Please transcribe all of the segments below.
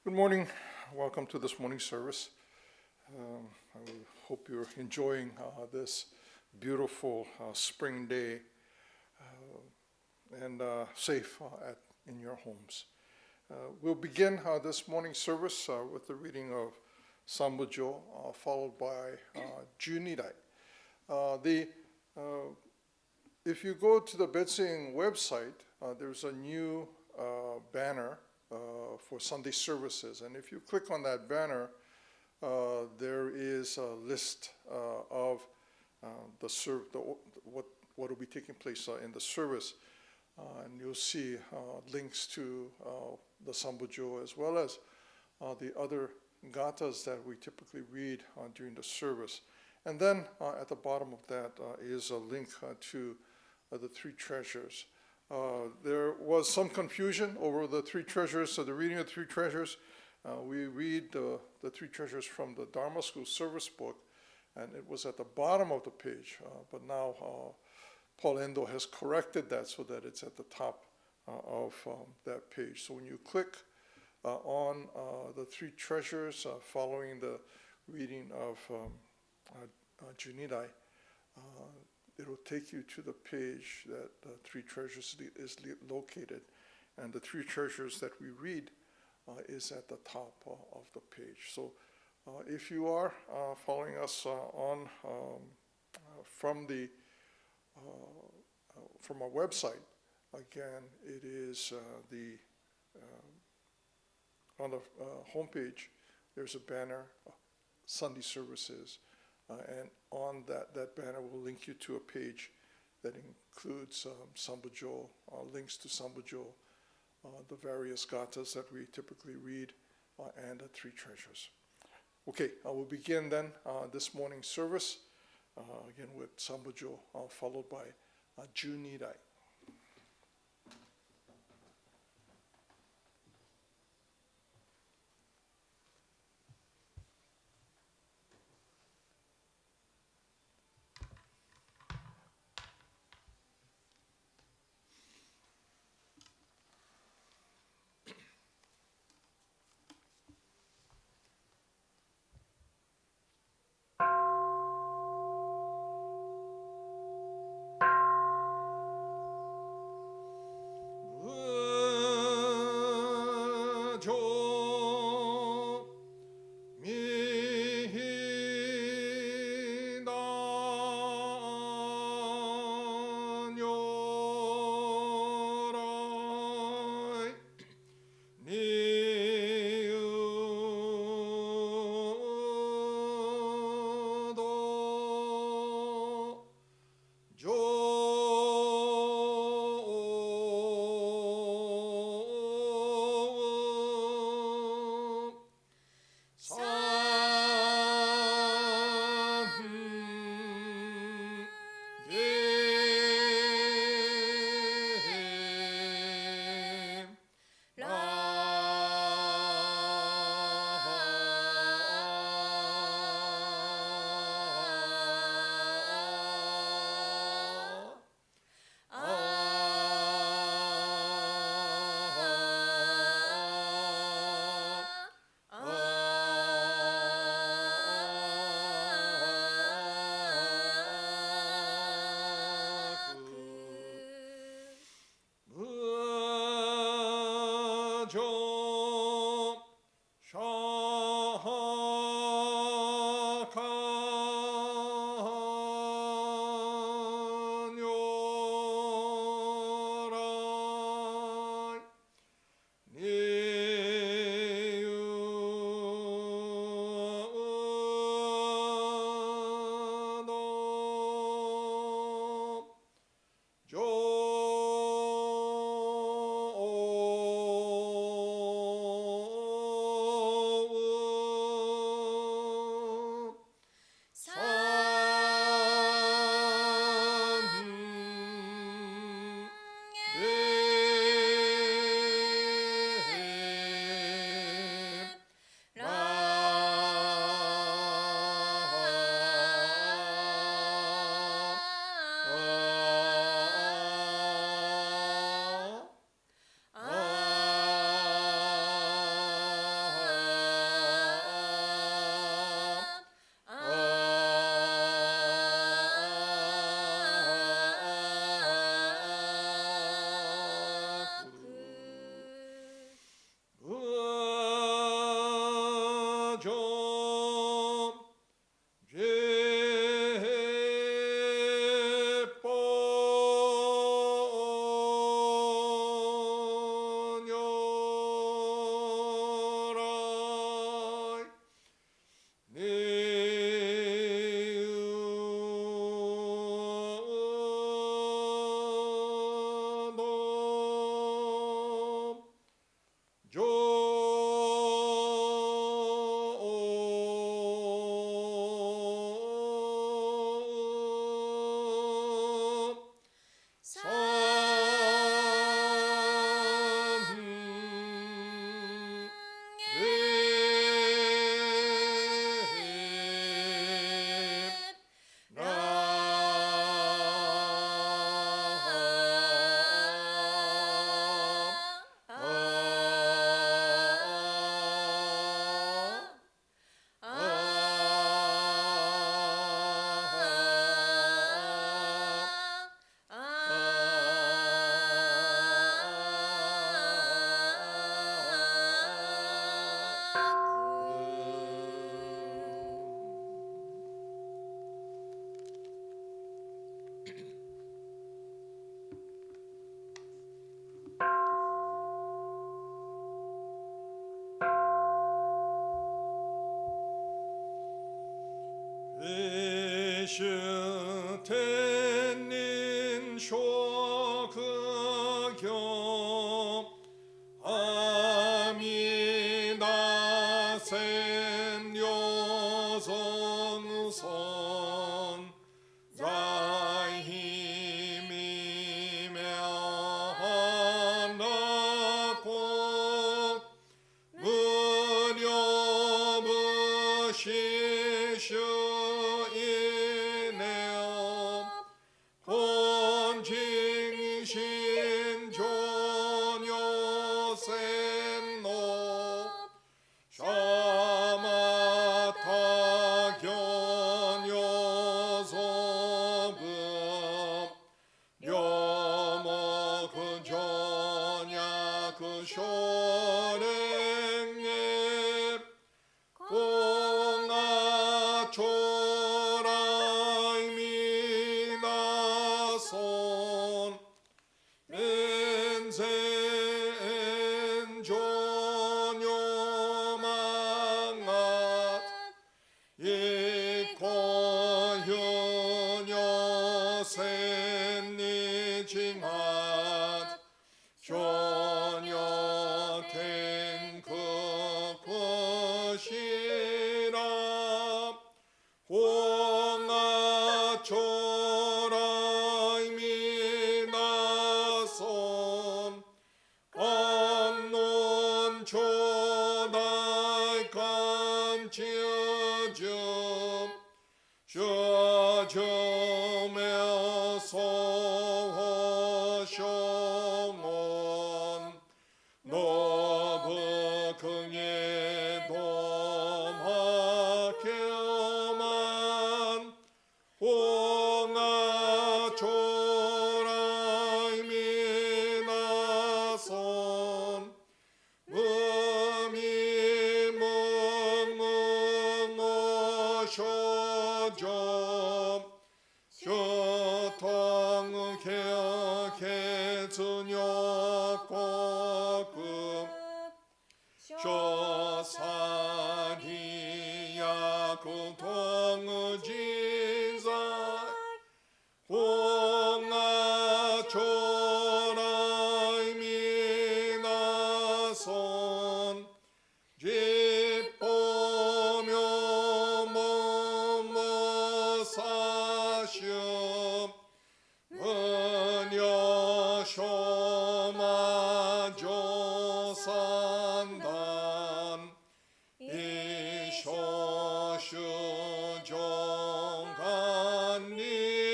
Good morning. Welcome to this morning service. I hope you're enjoying this beautiful spring day and safe in your homes. We'll begin this morning service with the reading of Sambujo, followed by Junirai. If you go to the Betsing website, there's a new banner for Sunday services, and if you click on that banner, there is a list of what will be taking place in the service, and you'll see links to the Sambujo as well as the other gathas that we typically read during the service. And then at the bottom of that is a link to the three treasures. There was some confusion over the three treasures, so the reading of the three treasures. We read the three treasures from the Dharma School service book, and it was at the bottom of the page, but now Paul Endo has corrected that so that it's at the top of that page. So when you click on the three treasures following the reading of Junirai, it'll take you to the page that the three treasures is located, and the three treasures that we read is at the top of the page. So if you are following us on from our website, again, it is on the homepage, there's a banner, Sunday services, and on that banner will link you to a page that includes Sambujo, links to Sambujo, the various gathas that we typically read, and the three treasures. Okay, I will begin then this morning's service, again with Sambujo, followed by Junirai. 是天人说可教阿弥陀神有众生在秘妙那国无量无虚修一了本清心中有神罗沙玛他견有所不有莫그 전야 그 쇼랭에 공아 초라이 미나손 맨센 존요망앗 이코윤요 센니징앗 전혀 탱크 것이라 홍아 초라이 미나손 안논 초다이 간치어줌 셔점에 소호쇼몬 너부긍에 돔하케만 홍아 초라이 미나손 무미무무쇼점 쇼통개개준요고급 쇼사리야 구통의진사 홍아 초라이 미나손 집보묘 모모사슈 은여쇼마조산단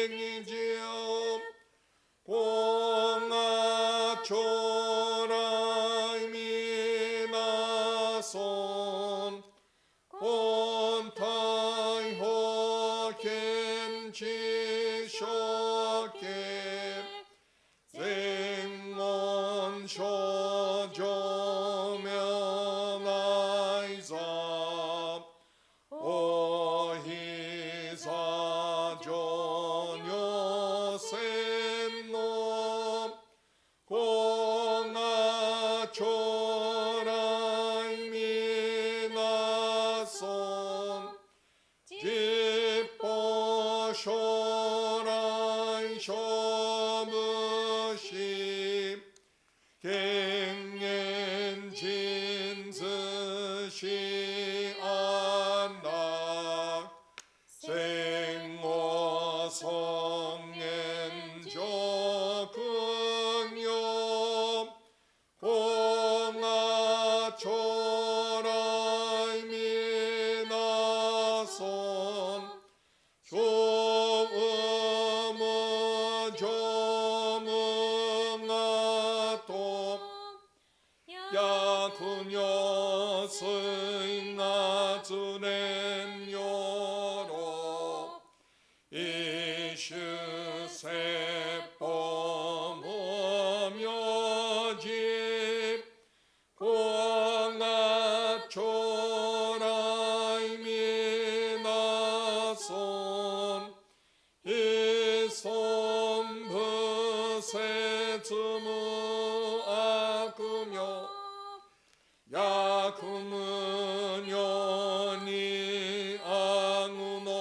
이쇼슈종간닝이지요 공아 초라이 미나손 본타이 호켄치쇼케 생몬 쇼조면아이사 오히사 존요센노 공아 초라이 미나손 집보쇼라이 쇼무시 갱엔진스시 안락 생모성엔조근요 공아 초라이 미나손 조음무조문아도 야군요 스인나즈렌요로 이슈세포무묘집 공아 초라이 미나손 이솜부세즈무아구며 야구문연이 앙우노브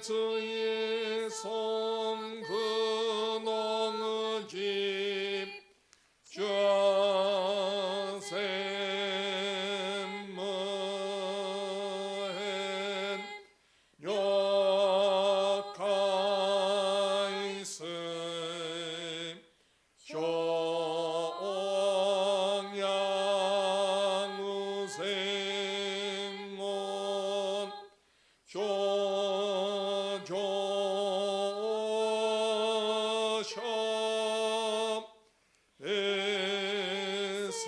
주의 손 근홍의 집 주샘무hen 역하이스 종양우생원 조조셔 에세슈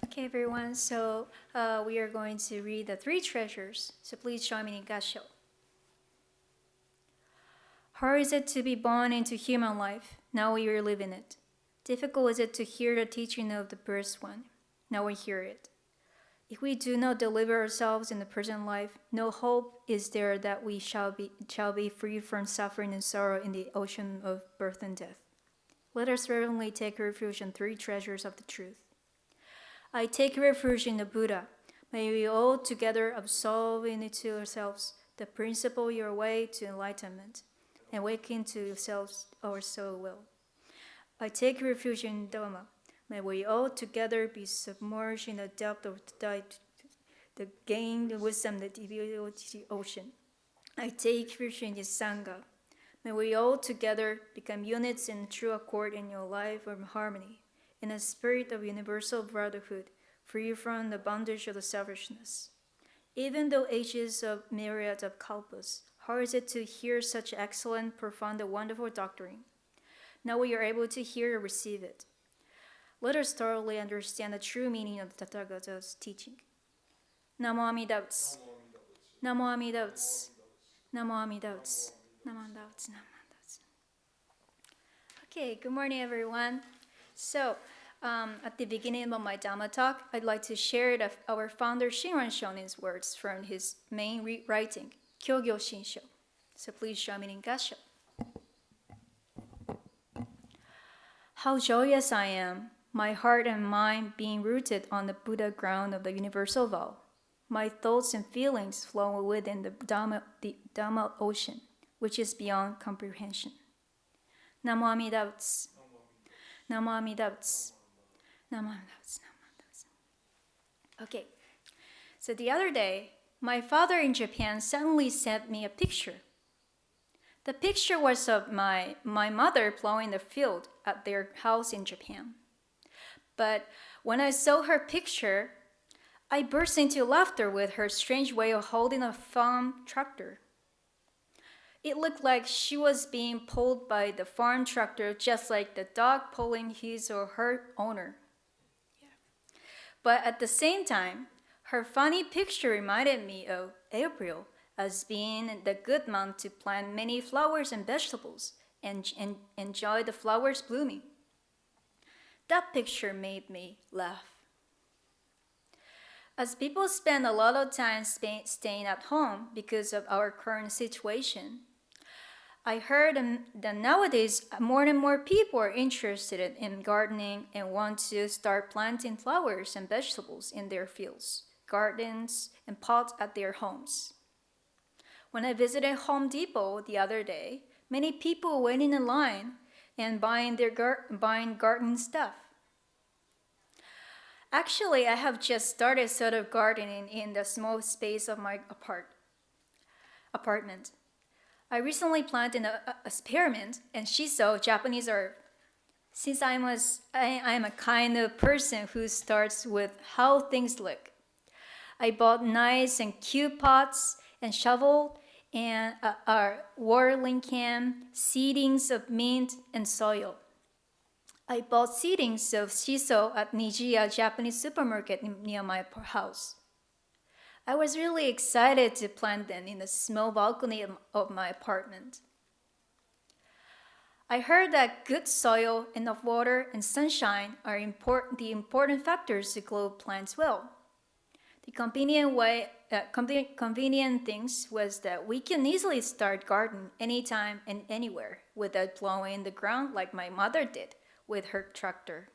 Okay, everyone, so we are going to read the three treasures. So please join me in Gassho. Hard is it to be born into human life. Now we are living it. Difficult is it to hear the teaching of the first one. Now we hear it. If we do not deliver ourselves in the present life, no hope is there that we shall be free from suffering and sorrow in the ocean of birth and death. Let us reverently take refuge in three treasures of the truth. I take refuge in the Buddha. May we all together absolve into ourselves the principle your way to enlightenment, and awaken to yourselves our soul will. I take refuge in Dhamma. May we all together be submerged in the depth of the gain the wisdom that reveals the ocean. I take refuge in the Sangha. May we all together become units in true accord in your life of harmony, in a spirit of universal brotherhood, free from the bondage of the selfishness. Even though ages of myriads of kalpas, hard is it to hear such excellent, profound, and wonderful doctrine. Now we are able to hear and receive it. Let us thoroughly understand the true meaning of the Tathagata's teaching. Namo Amida Butsu. Namo Amida Butsu. Namo Amida Butsu. Namo Amida Butsu. Namo Amida Butsu. Okay, good morning, everyone. So, at the beginning of my Dhamma talk, I'd like to share our founder Shinran Shonin's words from his main writing, Kyogyo Shinsho. So please join me in Gassho. How joyous I am, my heart and mind being rooted on the Buddha ground of the universal vow. My thoughts and feelings flow within the Dhamma ocean, which is beyond comprehension. Namo Amida Butsu. Namo Amida Butsu. Namo Amida Butsu. Okay, so the other day, my father in Japan suddenly sent me a picture. The picture was of my mother plowing the field at their house in Japan. But when I saw her picture, I burst into laughter with her strange way of holding a farm tractor. It looked like she was being pulled by the farm tractor, just like the dog pulling his or her owner. But at the same time, her funny picture reminded me of April as being the good month to plant many flowers and vegetables and enjoy the flowers blooming. That picture made me laugh. As people spend a lot of time staying at home because of our current situation, I heard that nowadays more and more people are interested in gardening and want to start planting flowers and vegetables in their fields, gardens, and pots at their homes. When I visited Home Depot the other day, many people waiting in line and buying garden stuff. Actually, I have just started sort of gardening in the small space of my apartment. I recently planted a spearmint and shiso, Japanese herb. Since I'm a kind of person who starts with how things look, I bought nice and cute pots and shovel and a watering can, seedings of mint and soil. I bought seedings of shiso at Nijiya Japanese supermarket near my house. I was really excited to plant them in the small balcony of my apartment. I heard that good soil, enough water, and sunshine are the important factors to grow plants well. The convenient things was that we can easily start garden anytime and anywhere without plowing the ground like my mother did with her tractor.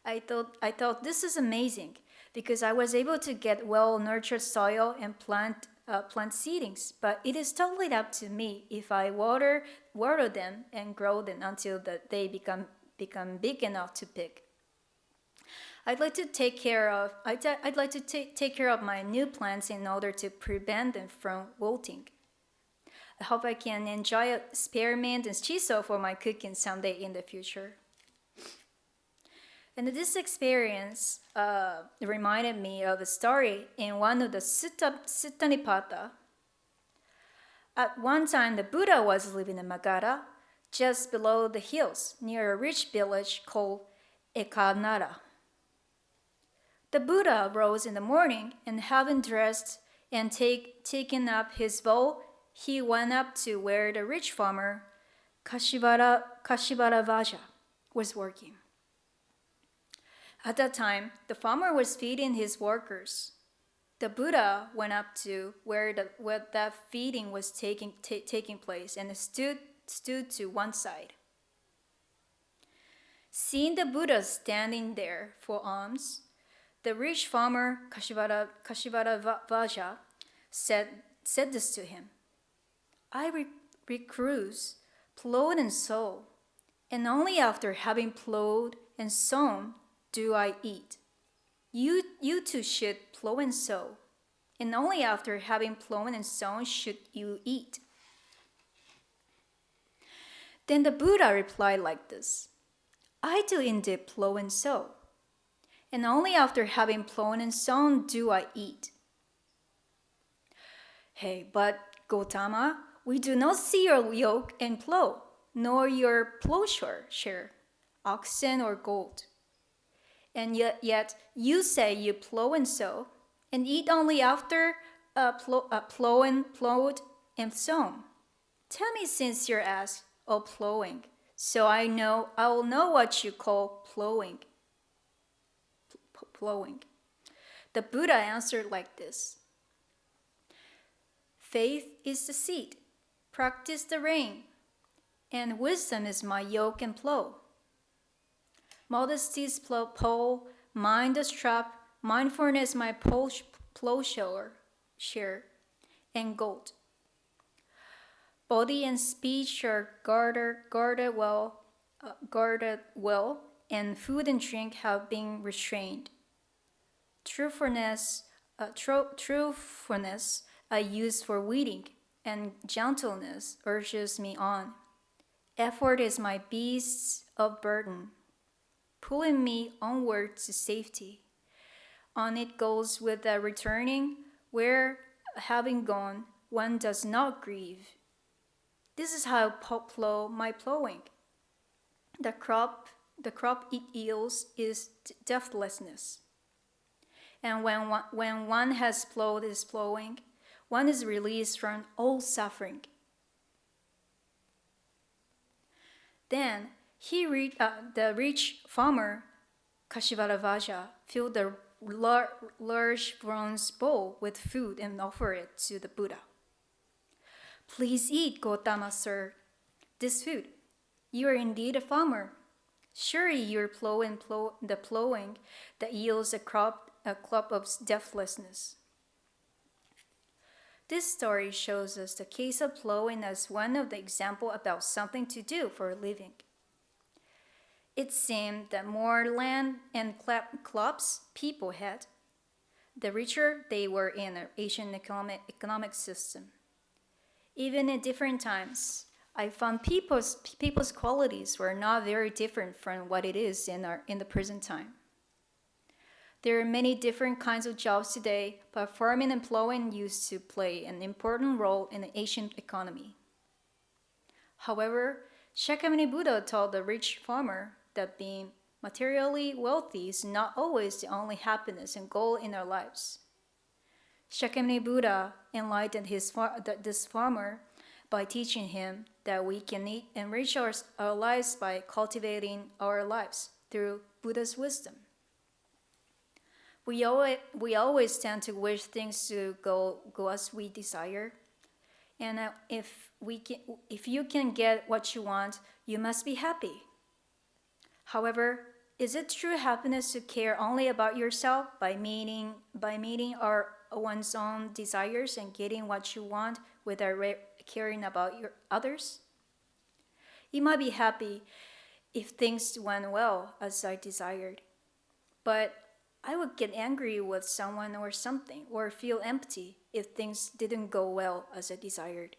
I thought this is amazing because I was able to get well-nurtured soil and plant seedings, but it is totally up to me if I water them and grow them until they become big enough to pick. I'd like to take care of my new plants in order to prevent them from wilting. I hope I can enjoy a spearmint and shiso for my cooking someday in the future. And this experience reminded me of a story in one of the Sutta Nipata. At one time, the Buddha was living in Magadha, just below the hills, near a rich village called Ekanara. The Buddha rose in the morning and having dressed and taken up his bowl, he went up to where the rich farmer, Kashibara Vaja, was working. At that time, the farmer was feeding his workers. The Buddha went up to where that feeding was taking place and stood to one side. Seeing the Buddha standing there for alms, the rich farmer Kashibara Vaja said this to him: I recruit, plowed and sow, and only after having plowed and sown do I eat. You too should plow and sow, and only after having plown and sown should you eat. Then the Buddha replied like this: I do indeed plow and sow, and only after having plown and sown do I eat. Hey, but Gautama, we do not see your yoke and plow, nor your plowshare, oxen or gold. And yet you say you plow and sow, and eat only after plowed and sown. Tell me since you're asked of plowing, so I will know what you call plowing. The Buddha answered like this: Faith is the seed, practice the rain, and wisdom is my yoke and plow. Modesty's pole, mind the strap, mindfulness my plowshare, and gold. Body and speech are guarded well, and food and drink have been restrained. Truthfulness I use for weeding, and gentleness urges me on. Effort is my beast of burden, pulling me onward to safety. On it goes with the returning, where, having gone, one does not grieve. This is how I plow my plowing. The crop it yields is deathlessness. And when one has plowed his plowing, one is released from all suffering. Then the rich farmer, Kashivaravaja, filled the large bronze bowl with food and offered it to the Buddha. Please eat, Gautama, sir, this food. You are indeed a farmer. Surely you are plowing the plowing that yields a crop of deathlessness. This story shows us the case of plowing as one of the examples about something to do for a living. It seemed that more land and crops people had, the richer they were in an Asian economic system. Even at different times, I found people's qualities were not very different from what it is in the present time. There are many different kinds of jobs today, but farming and plowing used to play an important role in the Asian economy. Shakyamuni Buddha told the rich farmer that being materially wealthy is not always the only happiness and goal in our lives. Shakyamuni Buddha enlightened this farmer by teaching him that we can enrich our lives by cultivating our lives through Buddha's wisdom. We always tend to wish things to go as we desire, and if you can get what you want, you must be happy. However, is it true happiness to care only about yourself by meeting one's own desires and getting what you want without caring about others? You might be happy if things went well as I desired, but I would get angry with someone or something, or feel empty if things didn't go well as I desired.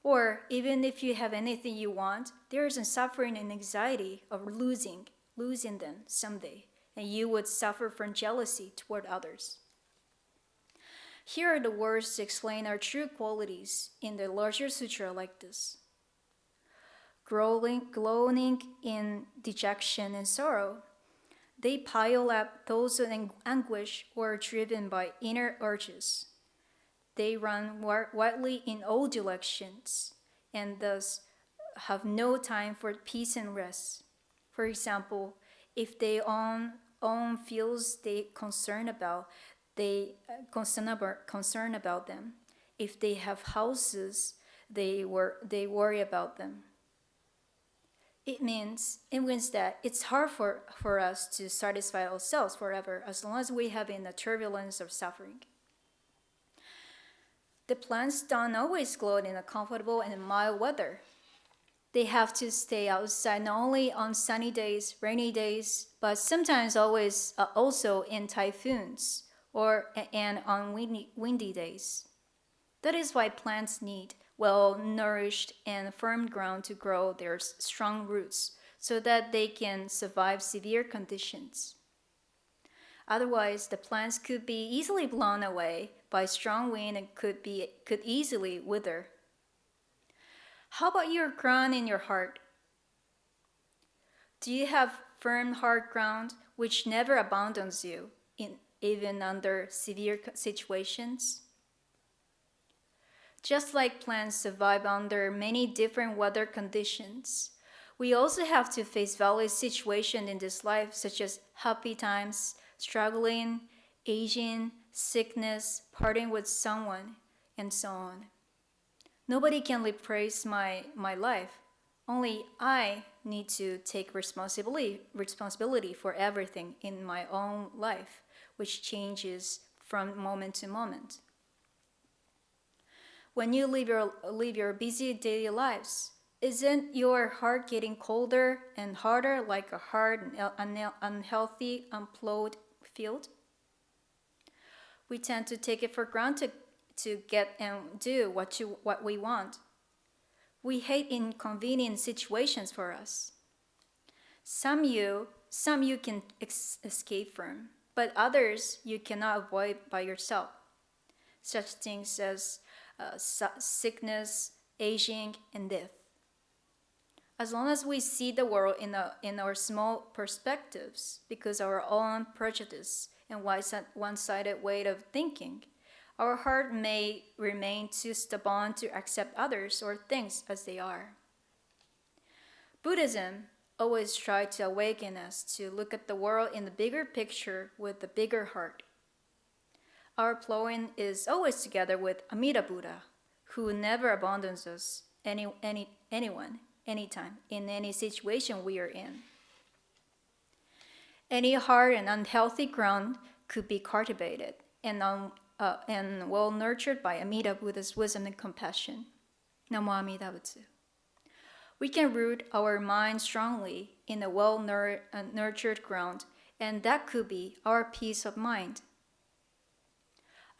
Or even if you have anything you want, there is a suffering and anxiety of losing them someday, and you would suffer from jealousy toward others. Here are the words to explain our true qualities in the larger sutra like this. Groaning in dejection and sorrow, they pile up those in anguish or are driven by inner urges. They run wildly in all directions and thus have no time for peace and rest. For example, if they own fields they concern about them. If they have houses, they worry about them. It means that it's hard for us to satisfy ourselves forever as long as we have in the turbulence of suffering. The plants don't always grow in a comfortable and mild weather. They have to stay outside not only on sunny days, rainy days, but sometimes also in typhoons and on windy days. That is why plants need well-nourished and firm ground to grow their strong roots so that they can survive severe conditions. Otherwise, the plants could be easily blown away by strong wind and could easily wither. How about your ground in your heart? Do you have firm hard ground which never abandons you, even under severe situations? Just like plants survive under many different weather conditions, we also have to face various situations in this life, such as happy times, struggling, aging, sickness, parting with someone, and so on. Nobody can replace my life, Only I need to take responsibility for everything in my own life, which changes from moment to moment. When you live your busy daily lives, isn't your heart getting colder and harder like a hard and unhealthy, unplowed field? We tend to take it for granted to get and do what we want. We hate inconvenient situations for us. Some you can escape from, but others you cannot avoid by yourself. Such things as sickness, aging, and death. As long as we see the world in our small perspectives, because of our own prejudice and one-sided way of thinking, our heart may remain too stubborn to accept others or things as they are. Buddhism always tries to awaken us to look at the world in the bigger picture with a bigger heart. Our plowing is always together with Amida Buddha, who never abandons us, anyone, anytime, in any situation we are in. Any hard and unhealthy ground could be cultivated and well nurtured by Amida Buddha's wisdom and compassion. Namo Amida Butsu. We can root our mind strongly in a well nurtured ground, and that could be our peace of mind.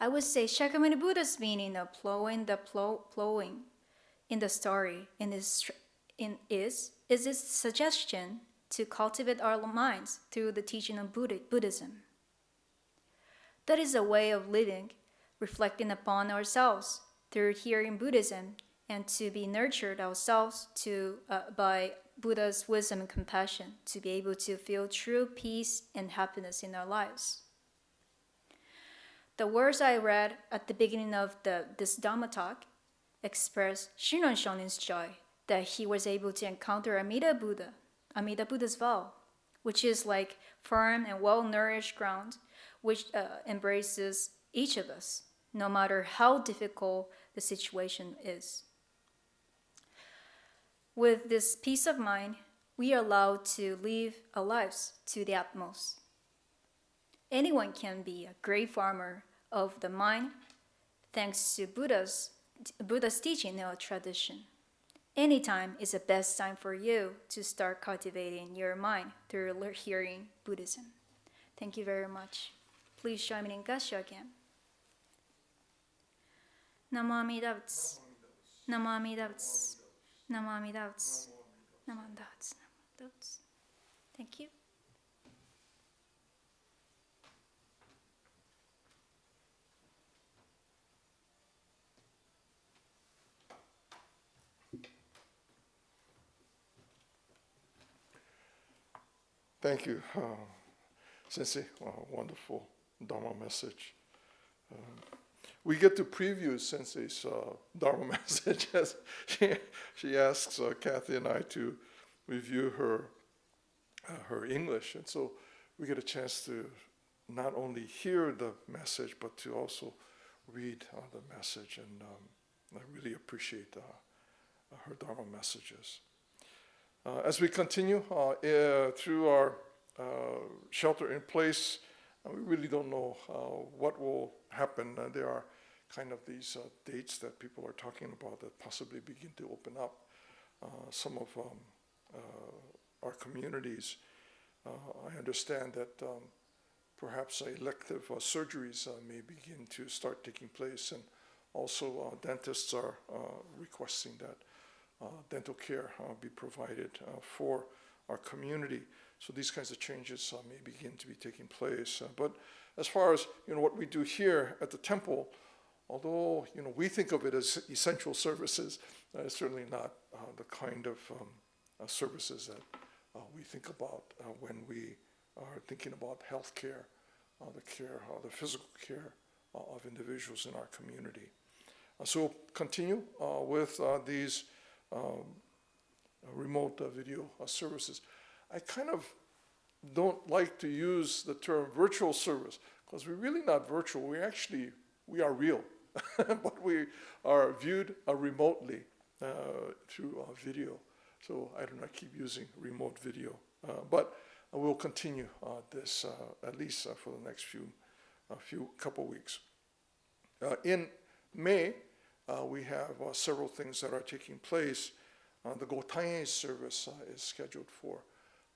I would say Shakyamuni Buddha's meaning of plowing in the story is its suggestion to cultivate our minds through the teaching of Buddhism. That is a way of living, reflecting upon ourselves through hearing Buddhism, and to be nurtured ourselves by Buddha's wisdom and compassion to be able to feel true peace and happiness in our lives. The words I read at the beginning of this Dhamma talk express Shinran Shonin's joy that he was able to encounter Amida Buddha's vow, which is like firm and well-nourished ground, which embraces each of us, no matter how difficult the situation is. With this peace of mind, we are allowed to live our lives to the utmost. Anyone can be a great farmer of the mind thanks to Buddha's teaching or tradition. Any time is the best time for you to start cultivating your mind through hearing Buddhism. Thank you very much. Please join me in Gassho again. Namo Amida Butsu. Namo Amida Butsu. Namo Amida Butsu. Namo Amida Butsu. Namo Amida Butsu. Thank you. Thank you, Sensei. Wonderful Dharma message. We get to preview Sensei's Dharma message as she asks Kathy and I to review her English. And so we get a chance to not only hear the message, but to also read the message. And I really appreciate her Dharma messages. As we continue through our shelter in place, we really don't know what will happen. There are kind of these dates that people are talking about that possibly begin to open up some of our communities. I understand that perhaps elective surgeries may begin to start taking place, and also dentists are requesting that dental care be provided for our community. So these kinds of changes may begin to be taking place. But as far as what we do here at the temple, although we think of it as essential services, it's certainly not the kind of services that we think about when we are thinking about health care, the physical care of individuals in our community. So we'll continue with these remote video services. I kind of don't like to use the term virtual service because we're really not virtual. We are real, but we are viewed remotely through video. So I do not keep using remote video, but we'll continue this at least for the next couple weeks. In May, we have several things that are taking place. The Gotae service is scheduled for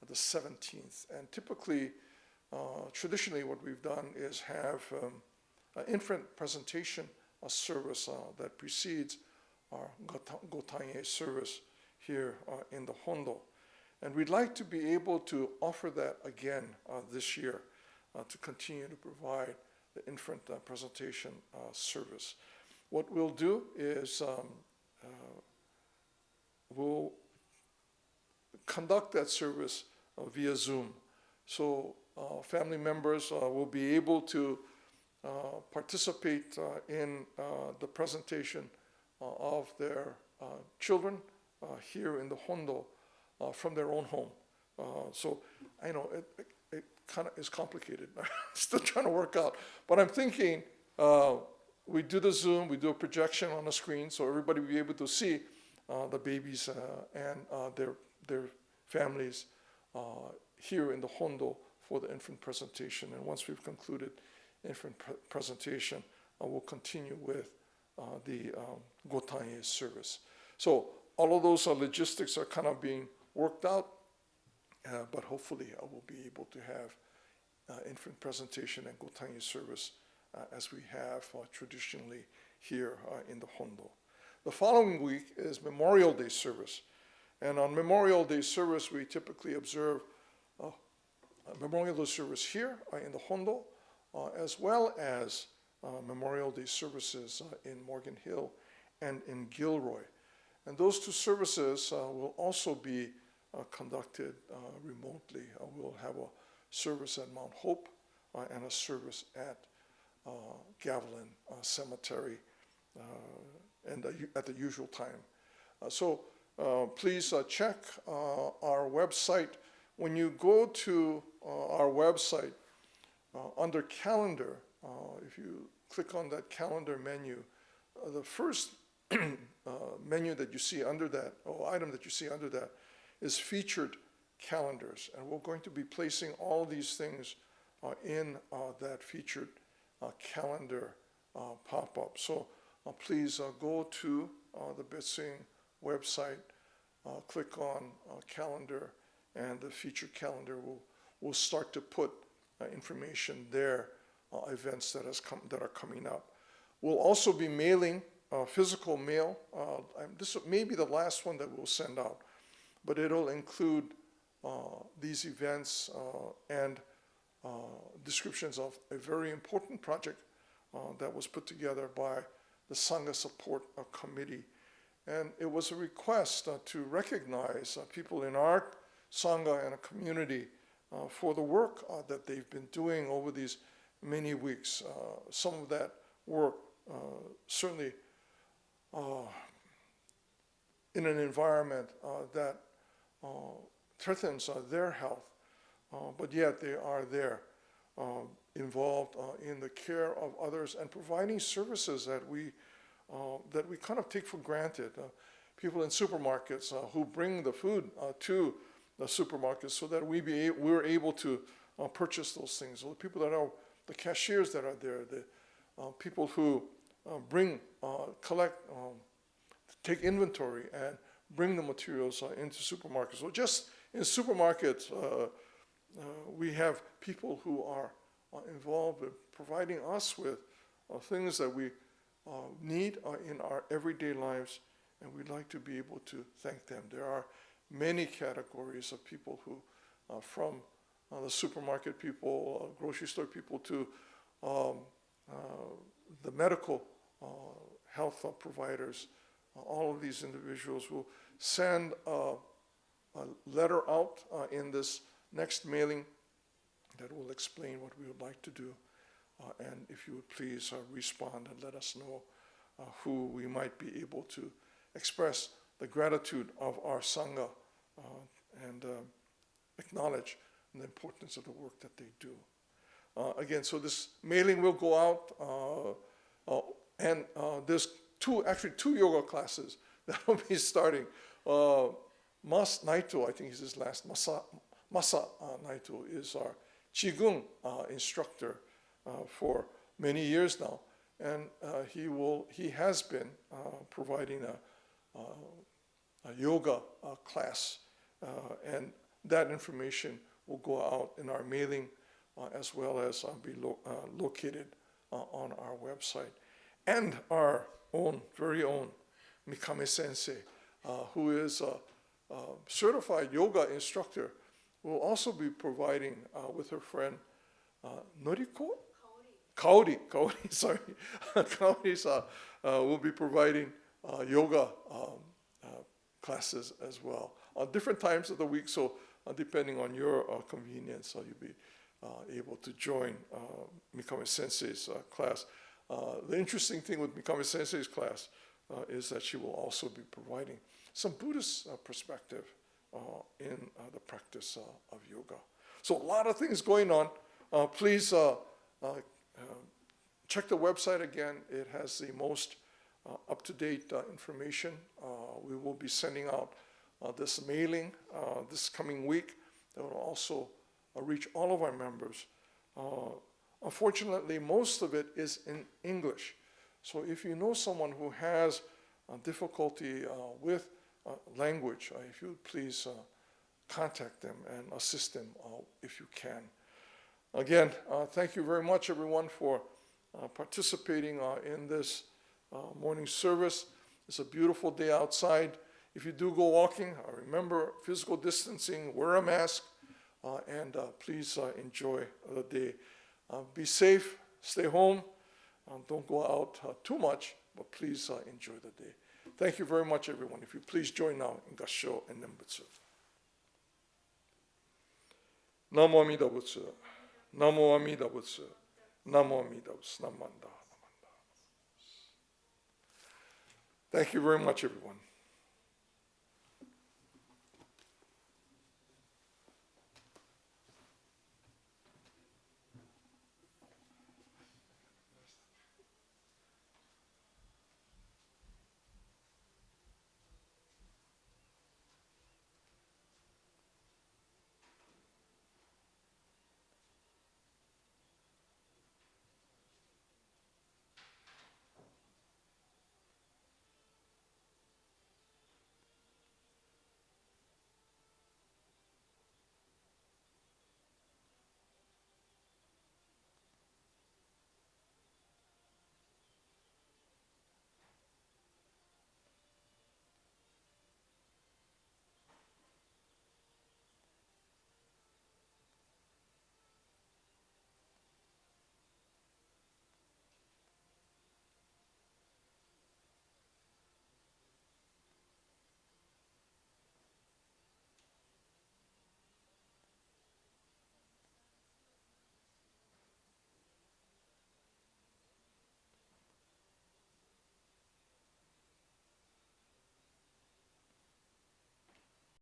the 17th, and typically, traditionally, what we've done is have an infant presentation service that precedes our Gotae service here in the Hondo. And we'd like to be able to offer that again this year to continue to provide the infant presentation service. What we'll do is we'll conduct that service via Zoom. So family members will be able to participate in the presentation of their children here in the Hondo from their own home. So I know it kind of is complicated. I'm still trying to work out. But I'm thinking we do the Zoom, we do a projection on the screen so everybody will be able to see the babies and their families here in the Hondo for the infant presentation. And once we've concluded infant presentation, we'll continue with the Gotae service. So all of those logistics are kind of being worked out, but hopefully I will be able to have infant presentation and Gotae service as we have traditionally here in the Hondo. The following week is Memorial Day service. And on Memorial Day service, we typically observe Memorial Day service here in the Hondo, as well as Memorial Day services in Morgan Hill and in Gilroy. And those two services will also be conducted remotely. We'll have a service at Mount Hope and a service at Gavilan Cemetery and at the usual time. So please check our website. When you go to our website, under calendar, if you click on that calendar menu, the first menu that you see under that, or item that you see under that, is featured calendars. And we're going to be placing all these things in that featured calendar pop-up. So please go to the BitSing website, click on calendar, and the featured calendar will start to put information there, events that are coming up. We'll also be mailing physical mail. This may be the last one that we'll send out, but it'll include these events and descriptions of a very important project that was put together by the Sangha Support Committee. And it was a request to recognize people in our Sangha and a community for the work that they've been doing over these many weeks. Some of that work certainly in an environment that threatens their health, but yet they are there involved in the care of others and providing services that we kind of take for granted. People in supermarkets who bring the food to the supermarkets so that we're able to purchase those things. The people that are the cashiers that are there, the people who collect, take inventory and bring the materials into supermarkets. So just in supermarkets, we have people who are involved with providing us with things that we need in our everyday lives, and we'd like to be able to thank them. There are many categories of people who, from the supermarket people, grocery store people, to the medical health providers. All of these individuals will send a letter out in this next mailing that will explain what we would like to do. And if you would please respond and let us know who we might be able to express the gratitude of our Sangha and acknowledge the importance of the work that they do. Again, so this mailing will go out, and there's two yoga classes that will be starting. Mas Naito, I think is his last, Masa Naito is our Qigong instructor for many years now. And he has been providing a yoga class, and that information will go out in our mailing as well as be located on our website. And our very own Mikame Sensei, who is a certified yoga instructor, will also be providing with her friend Noriko? Kaori, sorry. Kaori will be providing yoga classes as well on different times of the week. So depending on your convenience, you'll be able to join Mikame Sensei's class. The interesting thing with Mikame Sensei's class is that she will also be providing some Buddhist perspective in the practice of yoga. So a lot of things going on. Please check the website again. It has the most up-to-date information. We will be sending out this mailing this coming week that will also reach all of our members. Unfortunately, most of it is in English. So if you know someone who has difficulty with language, if you would please contact them and assist them if you can. Again, thank you very much, everyone, for participating in this morning service. It's a beautiful day outside. If you do go walking, remember physical distancing, wear a mask, and please enjoy the day. Be safe, stay home, don't go out too much, but please enjoy the day. Thank you very much, everyone. If you please join now in Gassho and Nembutsu. Namo Amida Butsu. Namo Amida Butsu. Namo Amida Butsu. Namanda. Thank you very much, everyone.